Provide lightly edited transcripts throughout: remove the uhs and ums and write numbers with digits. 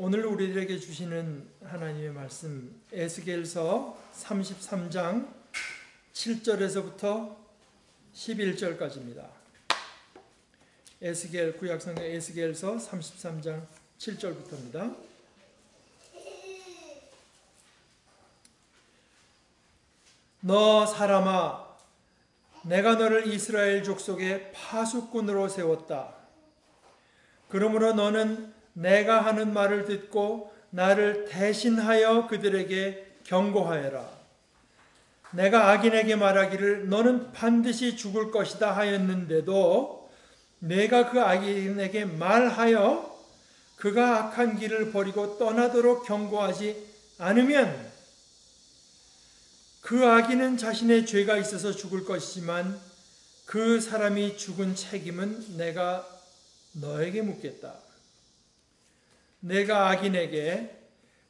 오늘 우리들에게 주시는 하나님의 말씀 에스겔서 33장 7절에서부터 11절까지입니다. 구약성경 에스겔서 33장 7절부터입니다. 너 사람아, 내가 너를 이스라엘 족속의 파수꾼으로 세웠다. 그러므로 너는 내가 하는 말을 듣고 나를 대신하여 그들에게 경고하여라. 내가 악인에게 말하기를 너는 반드시 죽을 것이다 하였는데도 내가 그 악인에게 말하여 그가 악한 길을 버리고 떠나도록 경고하지 않으면 그 악인은 자신의 죄가 있어서 죽을 것이지만 그 사람이 죽은 책임은 내가 너에게 묻겠다. 내가 악인에게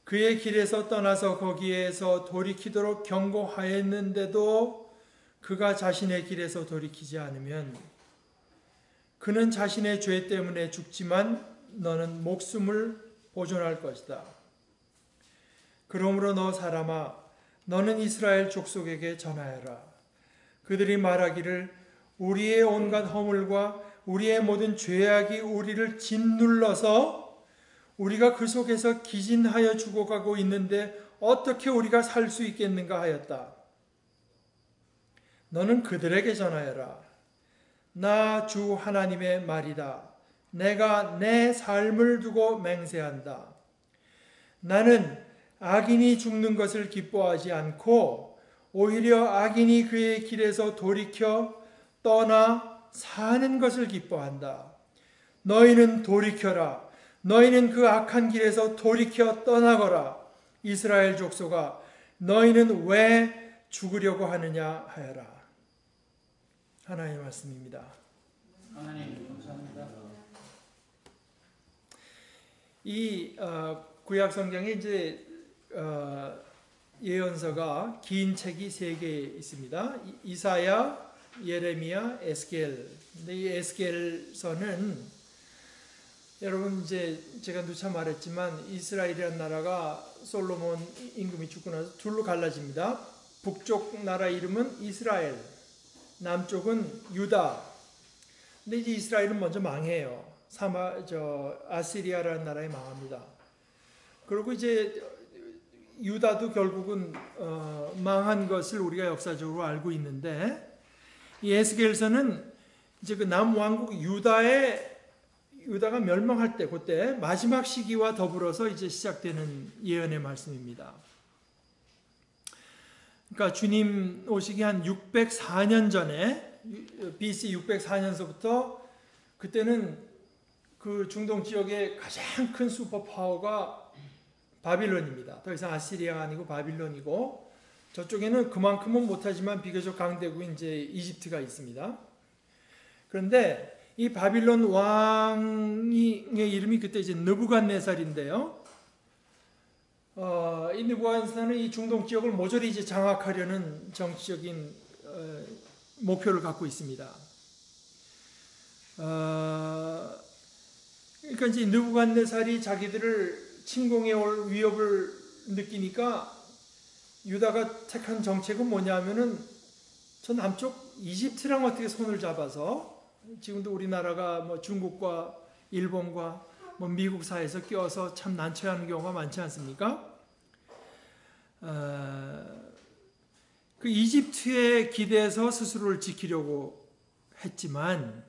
그의 길에서 떠나서 거기에서 돌이키도록 경고하였는데도 그가 자신의 길에서 돌이키지 않으면 그는 자신의 죄 때문에 죽지만 너는 목숨을 보존할 것이다. 그러므로 너 사람아, 너는 이스라엘 족속에게 전하여라. 그들이 말하기를 우리의 온갖 허물과 우리의 모든 죄악이 우리를 짓눌러서 우리가 그 속에서 기진하여 죽어가고 있는데 어떻게 우리가 살 수 있겠는가 하였다. 너는 그들에게 전하여라. 나 주 하나님의 말이다. 내가 내 삶을 두고 맹세한다. 나는 악인이 죽는 것을 기뻐하지 않고 오히려 악인이 그의 길에서 돌이켜 떠나 사는 것을 기뻐한다. 너희는 돌이켜라. 너희는 그 악한 길에서 돌이켜 떠나거라. 이스라엘 족속아, 너희는 왜 죽으려고 하느냐 하여라. 하나님의 말씀입니다. 하나님 감사합니다. 이 구약 성경에 이제 예언서가 긴 책이 3개 있습니다. 이사야, 예레미야, 에스겔. 근데 이 에스겔서는 여러분 이제 제가 누차 말했지만 이스라엘이라는 나라가 솔로몬 임금이 죽고 나서 둘로 갈라집니다. 북쪽 나라 이름은 이스라엘, 남쪽은 유다. 근데 이제 이스라엘은 먼저 망해요. 아시리아라는 나라에 망합니다. 그리고 이제 유다도 결국은 망한 것을 우리가 역사적으로 알고 있는데 이 에스겔서는 이제 그 남왕국 유다가 멸망할 때 그때 마지막 시기와 더불어서 이제 시작되는 예언의 말씀입니다. 그러니까 주님 오시기 한 604년 전에 BC 604년서부터 그때는 그 중동 지역의 가장 큰 슈퍼파워가 바빌론입니다. 더 이상 아시리아가 아니고 바빌론이고 저쪽에는 그만큼은 못하지만 비교적 강대국인 이제 이집트가 있습니다. 그런데 이 바빌론 왕의 이름이 그때 이제 느부갓네살인데요. 이 느부갓네살은 이 중동 지역을 모조리 이제 장악하려는 정치적인 목표를 갖고 있습니다. 그러니까 이제 느부갓네살이 자기들을 침공해 올 위협을 느끼니까 유다가 택한 정책은 뭐냐면은 저 남쪽 이집트랑 어떻게 손을 잡아서 지금도 우리나라가 뭐 중국과 일본과 뭐 미국 사이에서 껴서 참 난처해하는 경우가 많지 않습니까? 그 이집트에 기대서 스스로를 지키려고 했지만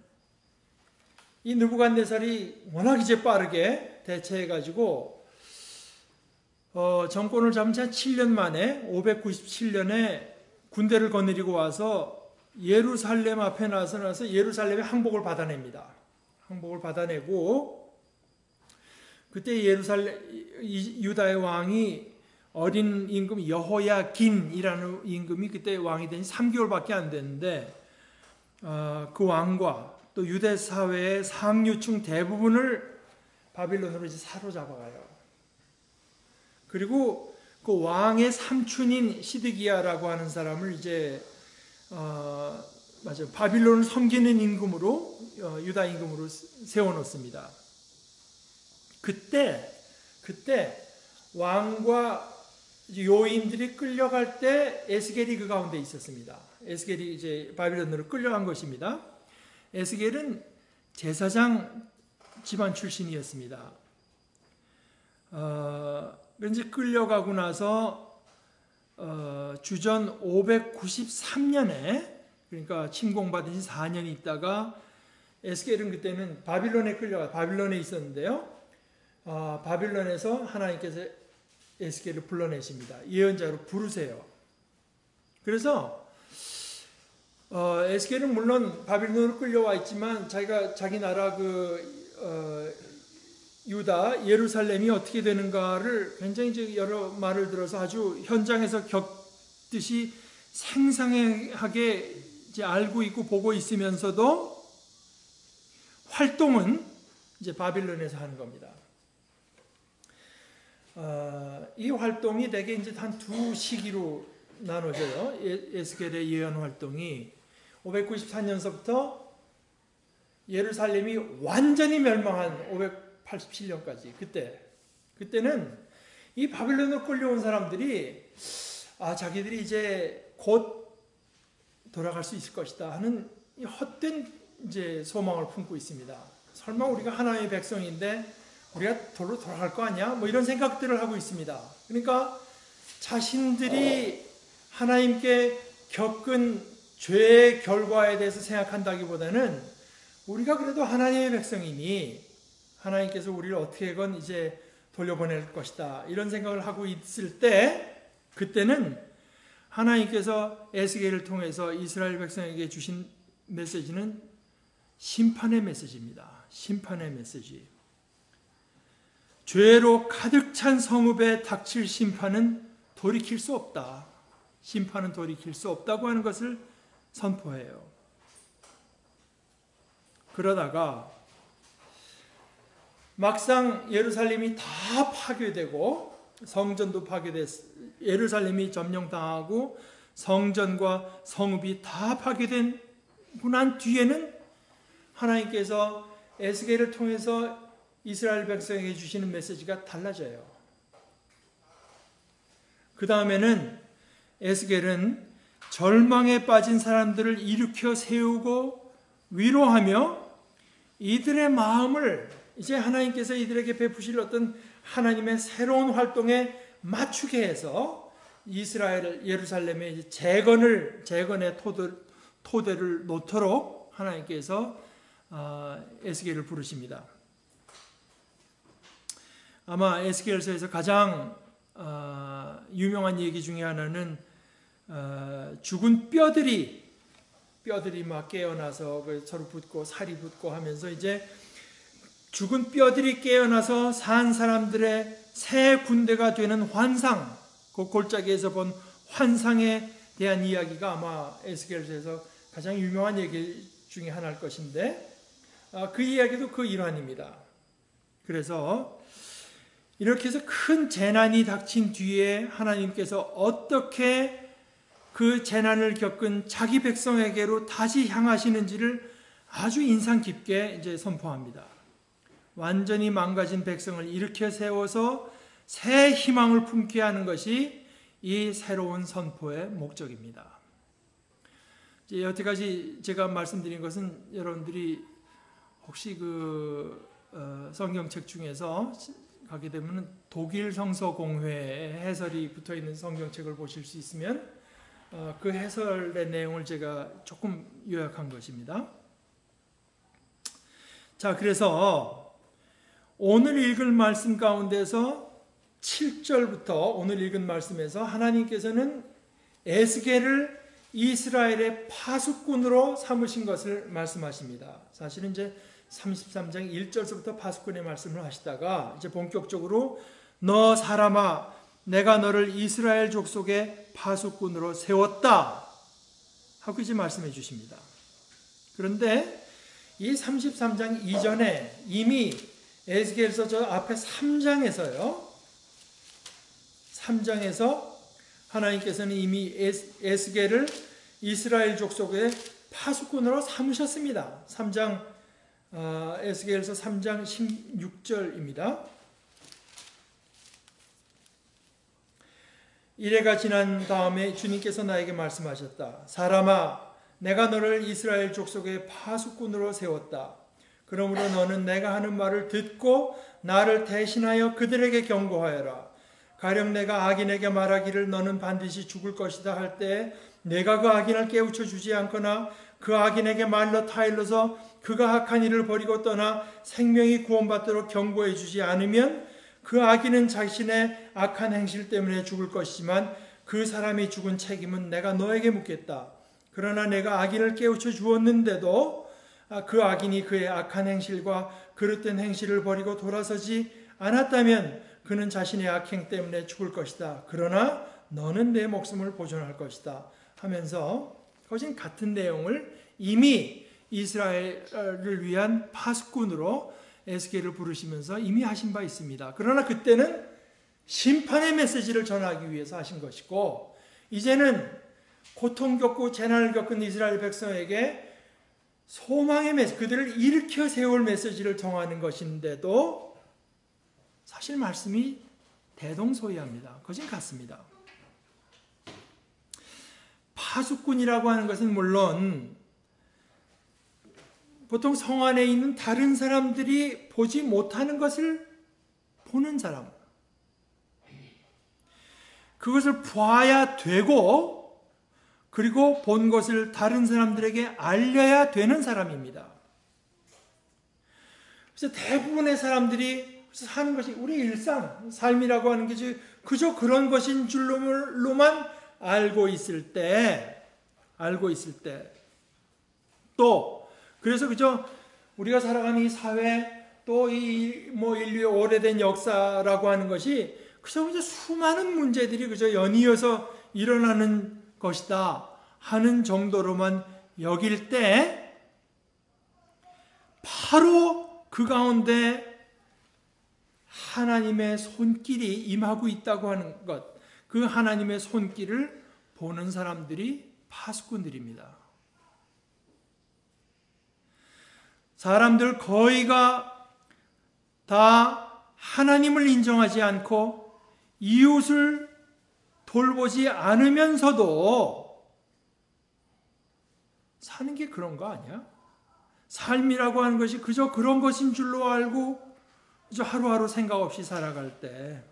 이 느부갓네살이 워낙 이제 빠르게 대처해가지고 정권을 잡은 지 한 7년 만에 597년에 군대를 거느리고 와서 예루살렘 앞에 나서 예루살렘에 항복을 받아냅니다. 항복을 받아내고 그때 유다의 왕이 어린 임금 여호야긴이라는 임금이 그때 왕이 된 지 3개월밖에 안 됐는데 그 왕과 또 유대 사회의 상류층 대부분을 바빌론으로 이제 사로잡아가요. 그리고 그 왕의 삼촌인 시드기야라고 하는 사람을 이제 바빌론을 섬기는 임금으로 유다 임금으로 세워놓습니다. 그때 그때 왕과 요인들이 끌려갈 때 에스겔이 그 가운데 있었습니다. 에스겔이 이제 바빌론으로 끌려간 것입니다. 에스겔은 제사장 집안 출신이었습니다. 그런데 끌려가고 나서 주전 593년에 그러니까 침공받은 지 4년 있다가 에스겔은 그때는 바빌론에 있었는데요. 바빌론에서 하나님께서 에스겔을 불러내십니다. 예언자로 부르세요. 그래서 에스겔은 물론 바빌론으로 끌려와 있지만 자기 나라 유다 예루살렘이 어떻게 되는가를 굉장히 여러 말을 들어서 아주 현장에서 겪듯이 생생하게 이제 알고 있고 보고 있으면서도 활동은 이제 바빌론에서 하는 겁니다. 이 활동이 대개 이제 한 두 시기로 나눠져요. 에스겔의 예언 활동이 594년서부터 예루살렘이 완전히 멸망한 587년까지 그때는 이 바빌론으로 끌려온 사람들이 자기들이 이제 곧 돌아갈 수 있을 것이다 하는 헛된 이제 소망을 품고 있습니다. 설마 우리가 하나님의 백성인데 우리가 돌아갈 거 아니야? 뭐 이런 생각들을 하고 있습니다. 그러니까 자신들이 하나님께 겪은 죄의 결과에 대해서 생각한다기보다는 우리가 그래도 하나님의 백성이니 하나님께서 우리를 어떻게건 이제 돌려보낼 것이다 이런 생각을 하고 있을 때 그때는 하나님께서 에스겔을 통해서 이스라엘 백성에게 주신 메시지는 심판의 메시지입니다. 심판의 메시지. 죄로 가득 찬 성읍에 닥칠 심판은 돌이킬 수 없다. 심판은 돌이킬 수 없다고 하는 것을 선포해요. 그러다가 막상 예루살렘이 다 파괴되고 성전도 예루살렘이 점령당하고 성전과 성읍이 다 파괴되고 난 뒤에는 하나님께서 에스겔을 통해서 이스라엘 백성에게 주시는 메시지가 달라져요. 그 다음에는 에스겔은 절망에 빠진 사람들을 일으켜 세우고 위로하며 이들의 마음을 이제 하나님께서 이들에게 베푸실 어떤 하나님의 새로운 활동에 맞추게 해서 예루살렘의 재건의 토대를 놓도록 하나님께서 에스겔을 부르십니다. 아마 에스겔서에서 가장 유명한 얘기 중에 하나는 죽은 뼈들이 막 깨어나서 서로 붙고 살이 붙고 하면서 이제 죽은 뼈들이 깨어나서 산 사람들의 새 군대가 되는 환상, 그 골짜기에서 본 환상에 대한 이야기가 아마 에스겔서에서 가장 유명한 얘기 중에 하나일 것인데 그 이야기도 그 일환입니다. 그래서 이렇게 해서 큰 재난이 닥친 뒤에 하나님께서 어떻게 그 재난을 겪은 자기 백성에게로 다시 향하시는지를 아주 인상 깊게 이제 선포합니다. 완전히 망가진 백성을 일으켜 세워서 새 희망을 품게 하는 것이 이 새로운 선포의 목적입니다. 이제 여태까지 제가 말씀드린 것은 여러분들이 혹시 성경책 중에서 가게 되면 독일 성서공회의 해설이 붙어 있는 성경책을 보실 수 있으면 그 해설의 내용을 제가 조금 요약한 것입니다. 자, 그래서 오늘 읽을 말씀 가운데서 7절부터 오늘 읽은 말씀에서 하나님께서는 에스겔을 이스라엘의 파수꾼으로 삼으신 것을 말씀하십니다. 사실은 이제 33장 1절부터 파수꾼의 말씀을 하시다가 이제 본격적으로 너 사람아 내가 너를 이스라엘 족속의 파수꾼으로 세웠다 하고 이제 말씀해 주십니다. 그런데 이 33장 이전에 이미 에스겔서 저 앞에 3장에서 하나님께서는 이미 에스겔을 이스라엘 족속의 파수꾼으로 삼으셨습니다. 에스겔서 3장 16절입니다. 이래가 지난 다음에 주님께서 나에게 말씀하셨다. 사람아, 내가 너를 이스라엘 족속의 파수꾼으로 세웠다. 그러므로 너는 내가 하는 말을 듣고 나를 대신하여 그들에게 경고하여라. 가령 내가 악인에게 말하기를 너는 반드시 죽을 것이다 할 때 내가 그 악인을 깨우쳐 주지 않거나 그 악인에게 말로 타일러서 그가 악한 일을 버리고 떠나 생명이 구원받도록 경고해 주지 않으면 그 악인은 자신의 악한 행실 때문에 죽을 것이지만 그 사람이 죽은 책임은 내가 너에게 묻겠다. 그러나 내가 악인을 깨우쳐 주었는데도 그 악인이 그의 악한 행실과 그릇된 행실을 버리고 돌아서지 않았다면 그는 자신의 악행 때문에 죽을 것이다. 그러나 너는 내 목숨을 보존할 것이다. 하면서 거진 같은 내용을 이미 이스라엘을 위한 파수꾼으로 에스겔을 부르시면서 이미 하신 바 있습니다. 그러나 그때는 심판의 메시지를 전하기 위해서 하신 것이고 이제는 고통 겪고 재난을 겪은 이스라엘 백성에게 소망의 메시지, 그들을 일으켜 세울 메시지를 통하는 것인데도 사실 말씀이 대동소이합니다. 거진 같습니다. 파수꾼이라고 하는 것은 물론 보통 성 안에 있는 다른 사람들이 보지 못하는 것을 보는 사람, 그것을 봐야 되고 그리고 본 것을 다른 사람들에게 알려야 되는 사람입니다. 그래서 대부분의 사람들이 사는 것이 우리 일상, 삶이라고 하는 게 그저 그런 것인 줄로만 알고 있을 때, 또 그래서 그저 우리가 살아가는 이 사회, 또 이 인류의 오래된 역사라고 하는 것이 그저 수많은 문제들이 그저 연이어서 일어나는 것이다 하는 정도로만 여길 때 바로 그 가운데 하나님의 손길이 임하고 있다고 하는 것, 그 하나님의 손길을 보는 사람들이 파수꾼들입니다. 사람들 거의가 다 하나님을 인정하지 않고 이웃을 돌보지 않으면서도 사는 게 그런 거 아니야? 삶이라고 하는 것이 그저 그런 것인 줄로 알고 그저 하루하루 생각 없이 살아갈 때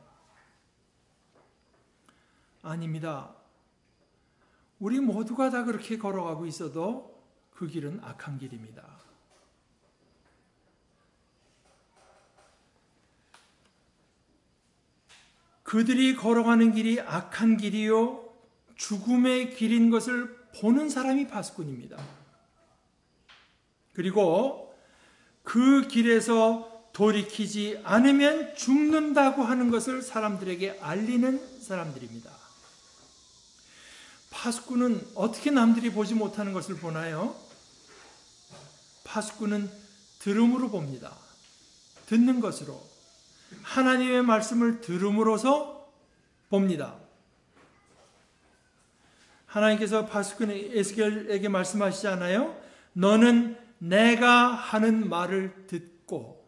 아닙니다. 우리 모두가 다 그렇게 걸어가고 있어도 그 길은 악한 길입니다. 그들이 걸어가는 길이 악한 길이요 죽음의 길인 것을 보는 사람이 파수꾼입니다. 그리고 그 길에서 돌이키지 않으면 죽는다고 하는 것을 사람들에게 알리는 사람들입니다. 파수꾼은 어떻게 남들이 보지 못하는 것을 보나요? 파수꾼은 들음으로 봅니다. 듣는 것으로. 하나님의 말씀을 들음으로써 봅니다. 하나님께서 파수꾼 에스겔에게 말씀하시지 않아요? 너는 내가 하는 말을 듣고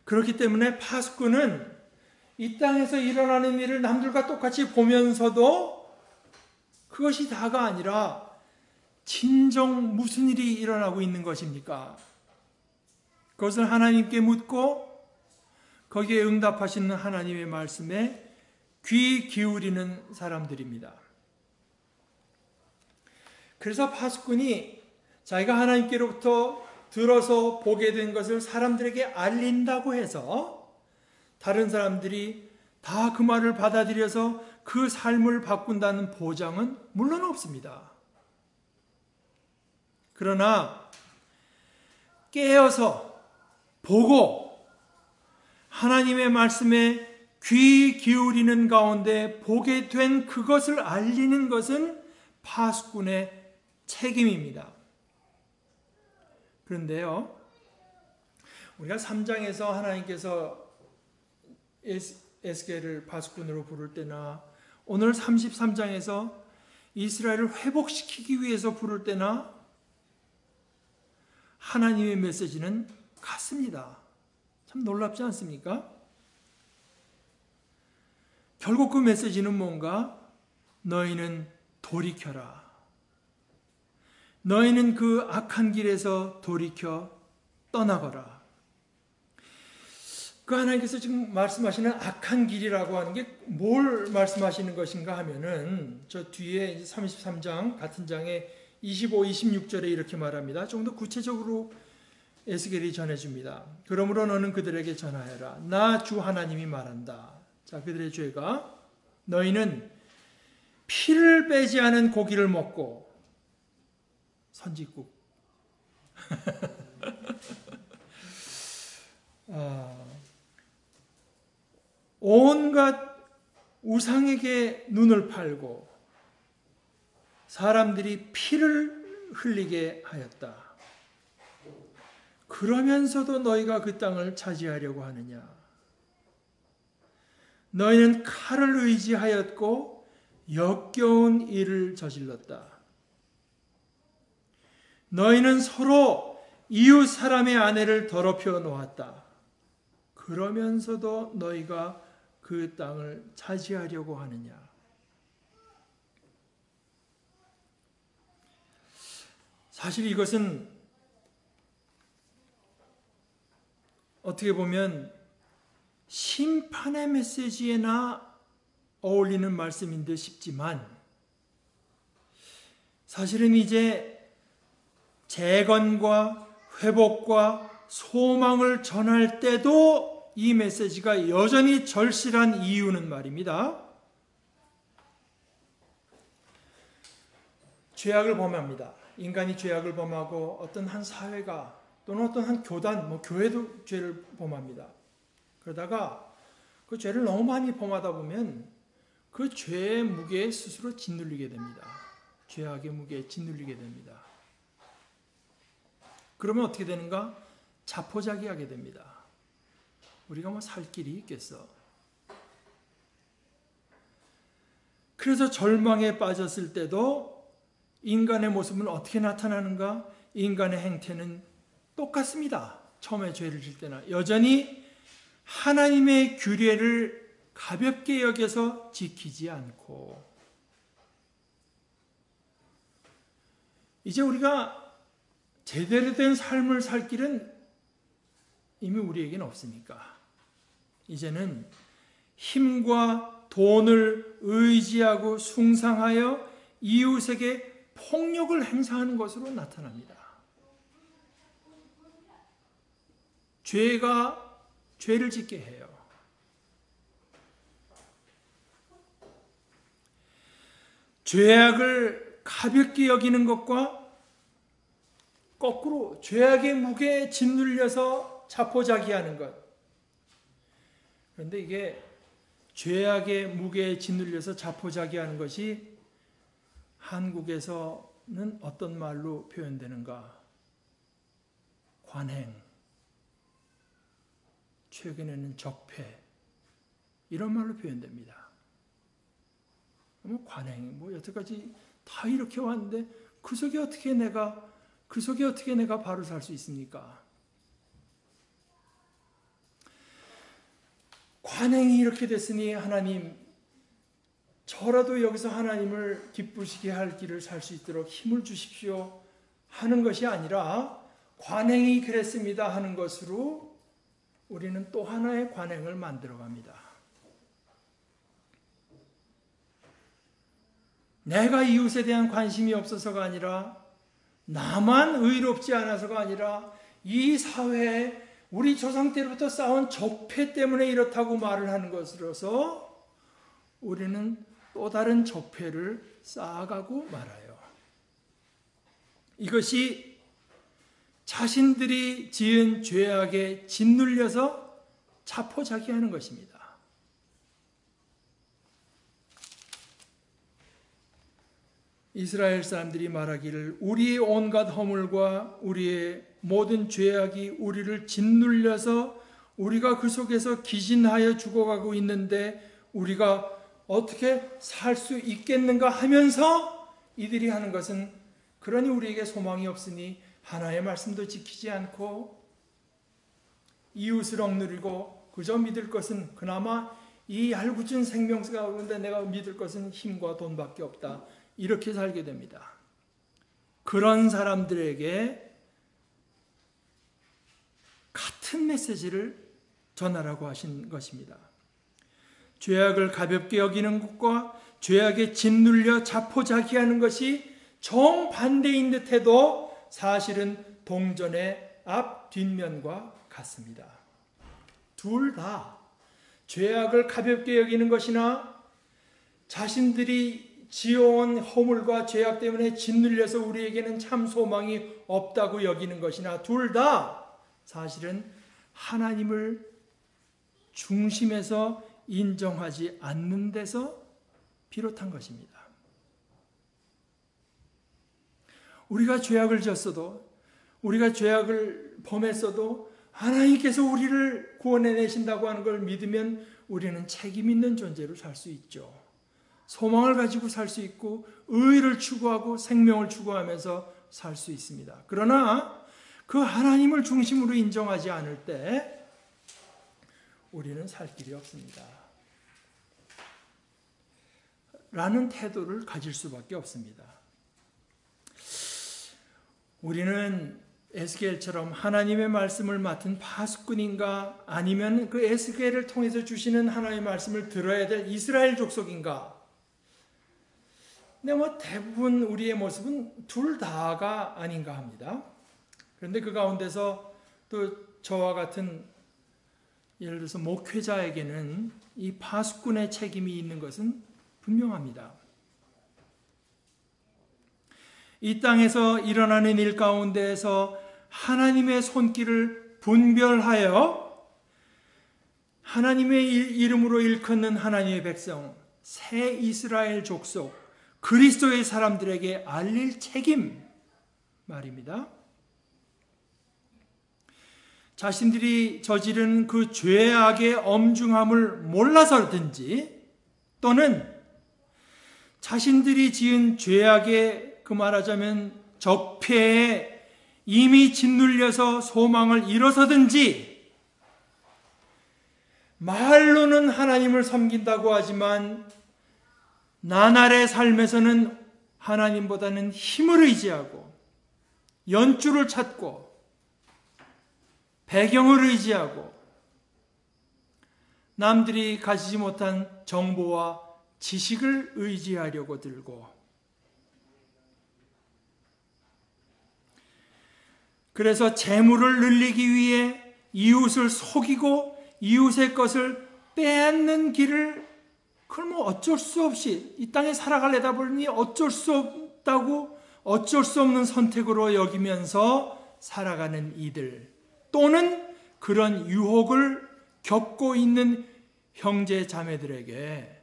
그렇기 때문에 파수꾼은 이 땅에서 일어나는 일을 남들과 똑같이 보면서도 그것이 다가 아니라 진정 무슨 일이 일어나고 있는 것입니까? 그것을 하나님께 묻고 거기에 응답하시는 하나님의 말씀에 귀 기울이는 사람들입니다. 그래서 파수꾼이 자기가 하나님께로부터 들어서 보게 된 것을 사람들에게 알린다고 해서 다른 사람들이 다 그 말을 받아들여서 그 삶을 바꾼다는 보장은 물론 없습니다. 그러나 깨어서 보고 하나님의 말씀에 귀 기울이는 가운데 보게 된 그것을 알리는 것은 파수꾼의 책임입니다. 그런데요, 우리가 3장에서 하나님께서 에스겔을 파수꾼으로 부를 때나 오늘 33장에서 이스라엘을 회복시키기 위해서 부를 때나 하나님의 메시지는 같습니다. 참 놀랍지 않습니까? 결국 그 메시지는 뭔가? 너희는 돌이켜라. 너희는 그 악한 길에서 돌이켜 떠나거라. 그 하나님께서 지금 말씀하시는 악한 길이라고 하는 게 뭘 말씀하시는 것인가 하면은 저 뒤에 33장 같은 장에 25, 26절에 이렇게 말합니다. 좀 더 구체적으로 에스겔이 전해줍니다. 그러므로 너는 그들에게 전하여라. 나 주 하나님이 말한다. 자, 그들의 죄가 너희는 피를 빼지 않은 고기를 먹고 선지국 온갖 우상에게 눈을 팔고 사람들이 피를 흘리게 하였다. 그러면서도 너희가 그 땅을 차지하려고 하느냐? 너희는 칼을 의지하였고 역겨운 일을 저질렀다. 너희는 서로 이웃 사람의 아내를 더럽혀 놓았다. 그러면서도 너희가 그 땅을 차지하려고 하느냐? 사실 이것은 어떻게 보면 심판의 메시지에나 어울리는 말씀인 듯 싶지만 사실은 이제 재건과 회복과 소망을 전할 때도 이 메시지가 여전히 절실한 이유는 말입니다. 죄악을 범합니다. 인간이 죄악을 범하고 어떤 한 사회가 또는 어떤 한 교단, 교회도 죄를 범합니다. 그러다가 그 죄를 너무 많이 범하다 보면 그 죄의 무게에 스스로 짓눌리게 됩니다. 죄악의 무게에 짓눌리게 됩니다. 그러면 어떻게 되는가? 자포자기하게 됩니다. 우리가 살 길이 있겠어. 그래서 절망에 빠졌을 때도 인간의 모습은 어떻게 나타나는가? 인간의 행태는 똑같습니다. 처음에 죄를 질 때나 여전히 하나님의 규례를 가볍게 여겨서 지키지 않고 이제 우리가 제대로 된 삶을 살 길은 이미 우리에겐 없으니까 이제는 힘과 돈을 의지하고 숭상하여 이웃에게 폭력을 행사하는 것으로 나타납니다. 죄가 죄를 짓게 해요. 죄악을 가볍게 여기는 것과 거꾸로 죄악의 무게에 짓눌려서 자포자기하는 것. 그런데 이게 죄악의 무게에 짓눌려서 자포자기하는 것이 한국에서는 어떤 말로 표현되는가? 관행, 최근에는 적폐, 이런 말로 표현됩니다. 관행, 여태까지 다 이렇게 왔는데 그 속에 어떻게 내가 바로 살 수 있습니까? 관행이 이렇게 됐으니 하나님, 저라도 여기서 하나님을 기쁘시게 할 길을 살 수 있도록 힘을 주십시오 하는 것이 아니라 관행이 그랬습니다 하는 것으로 우리는 또 하나의 관행을 만들어갑니다. 내가 이웃에 대한 관심이 없어서가 아니라 나만 의롭지 않아서가 아니라 이 사회에 우리 조상 때부터 쌓은 적폐 때문에 이렇다고 말을 하는 것으로서 우리는 또 다른 적폐를 쌓아가고 말아요. 이것이 자신들이 지은 죄악에 짓눌려서 자포자기하는 것입니다. 이스라엘 사람들이 말하기를 우리의 온갖 허물과 우리의 모든 죄악이 우리를 짓눌려서 우리가 그 속에서 기진하여 죽어가고 있는데 우리가 어떻게 살 수 있겠는가 하면서 이들이 하는 것은 그러니 우리에게 소망이 없으니 하나의 말씀도 지키지 않고 이웃을 억누르고 그저 믿을 것은 그나마 이 얄궂은 생명수가 오는데 내가 믿을 것은 힘과 돈밖에 없다. 이렇게 살게 됩니다. 그런 사람들에게 같은 메시지를 전하라고 하신 것입니다. 죄악을 가볍게 여기는 것과 죄악에 짓눌려 자포자기하는 것이 정반대인 듯해도 사실은 동전의 앞 뒷면과 같습니다. 둘 다 죄악을 가볍게 여기는 것이나 자신들이 지어온 허물과 죄악 때문에 짓눌려서 우리에게는 참 소망이 없다고 여기는 것이나 둘 다 사실은 하나님을 중심에서 인정하지 않는 데서 비롯한 것입니다. 우리가 죄악을 졌어도, 우리가 죄악을 범했어도 하나님께서 우리를 구원해내신다고 하는 걸 믿으면 우리는 책임 있는 존재로 살 수 있죠. 소망을 가지고 살 수 있고 의를 추구하고 생명을 추구하면서 살 수 있습니다. 그러나 그 하나님을 중심으로 인정하지 않을 때 우리는 살 길이 없습니다. 라는 태도를 가질 수밖에 없습니다. 우리는 에스겔처럼 하나님의 말씀을 맡은 파수꾼인가 아니면 그 에스겔을 통해서 주시는 하나님의 말씀을 들어야 될 이스라엘 족속인가? 근데 대부분 우리의 모습은 둘 다가 아닌가 합니다. 그런데 그 가운데서 또 저와 같은 예를 들어서 목회자에게는 이 파수꾼의 책임이 있는 것은 분명합니다. 이 땅에서 일어나는 일 가운데에서 하나님의 손길을 분별하여 하나님의 이름으로 일컫는 하나님의 백성, 새 이스라엘 족속, 그리스도의 사람들에게 알릴 책임 말입니다. 자신들이 저지른 그 죄악의 엄중함을 몰라서든지 또는 자신들이 지은 죄악의 그 말하자면 적폐에 이미 짓눌려서 소망을 잃어서든지 말로는 하나님을 섬긴다고 하지만 나날의 삶에서는 하나님보다는 힘을 의지하고 연주를 찾고 배경을 의지하고 남들이 가지지 못한 정보와 지식을 의지하려고 들고 그래서 재물을 늘리기 위해 이웃을 속이고 이웃의 것을 빼앗는 길을 그걸 어쩔 수 없이 이 땅에 살아가려다 보니 어쩔 수 없다고 어쩔 수 없는 선택으로 여기면서 살아가는 이들 또는 그런 유혹을 겪고 있는 형제 자매들에게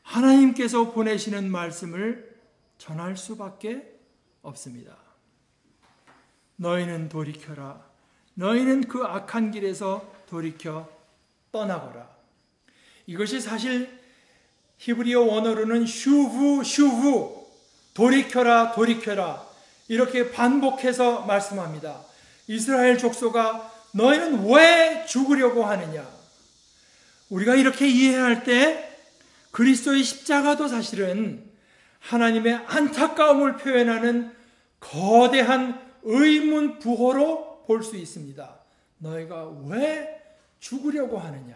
하나님께서 보내시는 말씀을 전할 수밖에 없습니다. 너희는 돌이켜라. 너희는 그 악한 길에서 돌이켜 떠나거라. 이것이 사실 히브리어 원어로는 슈브, 돌이켜라, 돌이켜라. 이렇게 반복해서 말씀합니다. 이스라엘 족속아, 너희는 왜 죽으려고 하느냐? 우리가 이렇게 이해할 때 그리스도의 십자가도 사실은 하나님의 안타까움을 표현하는 거대한 의문 부호로 볼 수 있습니다. 너희가 왜 죽으려고 하느냐?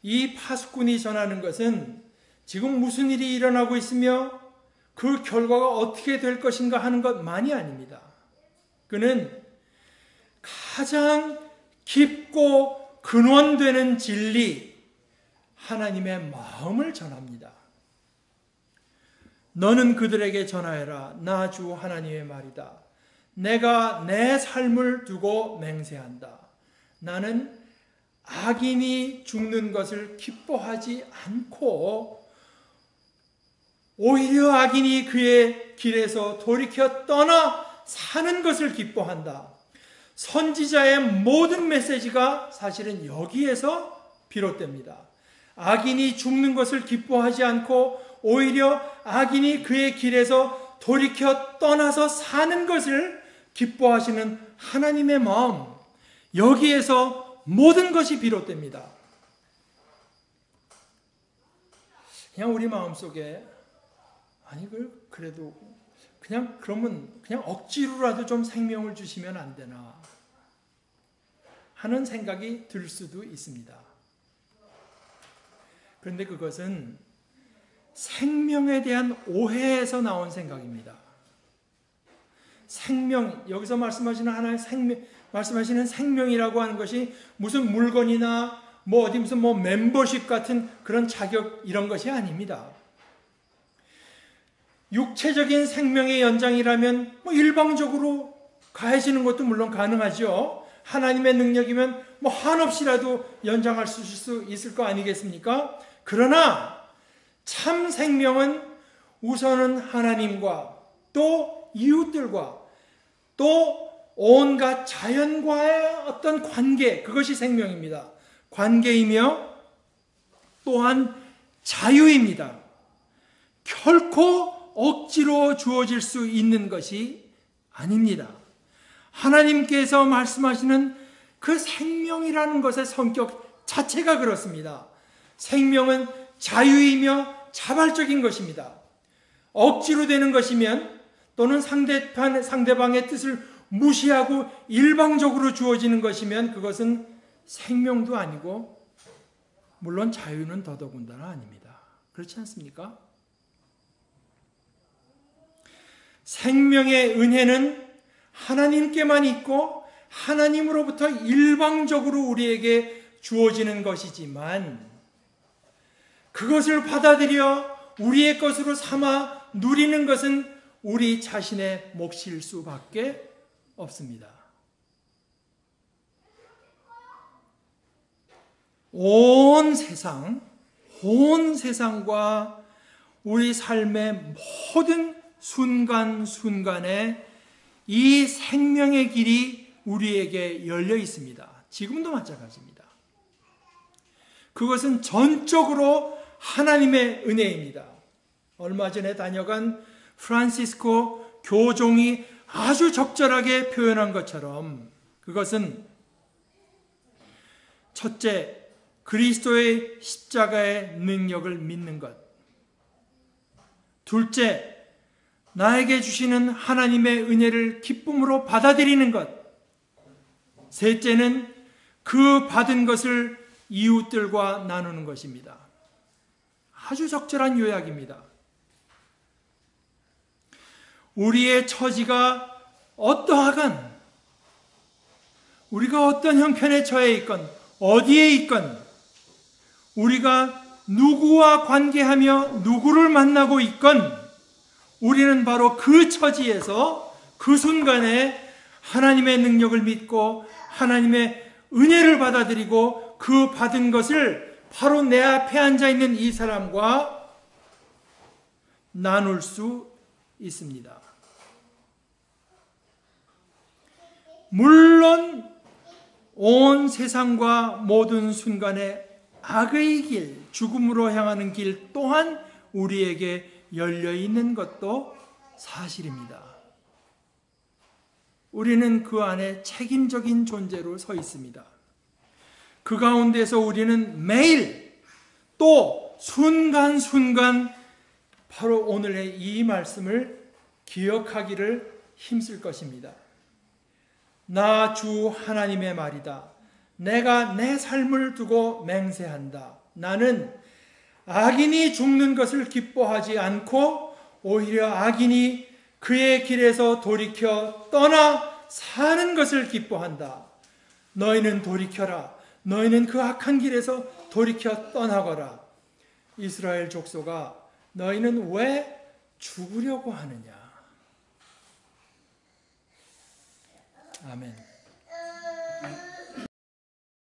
이 파수꾼이 전하는 것은 지금 무슨 일이 일어나고 있으며 그 결과가 어떻게 될 것인가 하는 것만이 아닙니다. 그는 가장 깊고 근원되는 진리, 하나님의 마음을 전합니다. 너는 그들에게 전하여라. 나 주 하나님의 말이다. 내가 내 삶을 두고 맹세한다. 나는 악인이 죽는 것을 기뻐하지 않고 오히려 악인이 그의 길에서 돌이켜 떠나 사는 것을 기뻐한다. 선지자의 모든 메시지가 사실은 여기에서 비롯됩니다. 악인이 죽는 것을 기뻐하지 않고 오히려 악인이 그의 길에서 돌이켜 떠나서 사는 것을 기뻐하시는 하나님의 마음, 여기에서 모든 것이 비롯됩니다. 그냥 우리 마음속에 아니 그래도 그냥 그러면 그냥 억지로라도 좀 생명을 주시면 안 되나 하는 생각이 들 수도 있습니다. 그런데 그것은 생명에 대한 오해에서 나온 생각입니다. 생명, 여기서 말씀하시는 하나의 말씀하시는 생명이라고 하는 것이 무슨 물건이나 무슨 멤버십 같은 그런 자격 이런 것이 아닙니다. 육체적인 생명의 연장이라면 일방적으로 가해지는 것도 물론 가능하죠. 하나님의 능력이면 한없이라도 연장할 수 있을 거 아니겠습니까? 그러나 참 생명은 우선은 하나님과 또 이웃들과 또 온갖 자연과의 어떤 관계, 그것이 생명입니다. 관계이며 또한 자유입니다. 결코 억지로 주어질 수 있는 것이 아닙니다. 하나님께서 말씀하시는 그 생명이라는 것의 성격 자체가 그렇습니다. 생명은 자유이며 자발적인 것입니다. 억지로 되는 것이면 또는 상대방의 뜻을 무시하고 일방적으로 주어지는 것이면 그것은 생명도 아니고 물론 자유는 더더군다나 아닙니다. 그렇지 않습니까? 생명의 은혜는 하나님께만 있고 하나님으로부터 일방적으로 우리에게 주어지는 것이지만 그것을 받아들여 우리의 것으로 삼아 누리는 것은 우리 자신의 몫일 수밖에 없습니다. 온 세상과 우리 삶의 모든 순간순간에 이 생명의 길이 우리에게 열려 있습니다. 지금도 마찬가지입니다. 그것은 전적으로 하나님의 은혜입니다. 얼마 전에 다녀간 프란시스코 교종이 아주 적절하게 표현한 것처럼 그것은 첫째, 그리스도의 십자가의 능력을 믿는 것. 둘째, 나에게 주시는 하나님의 은혜를 기쁨으로 받아들이는 것. 셋째는 그 받은 것을 이웃들과 나누는 것입니다. 아주 적절한 요약입니다. 우리의 처지가 어떠하건, 우리가 어떤 형편에 처해 있건, 어디에 있건, 우리가 누구와 관계하며 누구를 만나고 있건, 우리는 바로 그 처지에서 그 순간에 하나님의 능력을 믿고 하나님의 은혜를 받아들이고 그 받은 것을 바로 내 앞에 앉아있는 이 사람과 나눌 수 있습니다. 물론 온 세상과 모든 순간에 악의 길, 죽음으로 향하는 길 또한 우리에게 열려있는 것도 사실입니다. 우리는 그 안에 책임적인 존재로 서 있습니다. 그 가운데서 우리는 매일 또 순간순간 바로 오늘의 이 말씀을 기억하기를 힘쓸 것입니다. 나 주 하나님의 말이다. 내가 내 삶을 두고 맹세한다. 나는 악인이 죽는 것을 기뻐하지 않고 오히려 악인이 그의 길에서 돌이켜 떠나 사는 것을 기뻐한다. 너희는 돌이켜라. 너희는 그 악한 길에서 돌이켜 떠나거라. 이스라엘 족속아, 너희는 왜 죽으려고 하느냐. 아멘.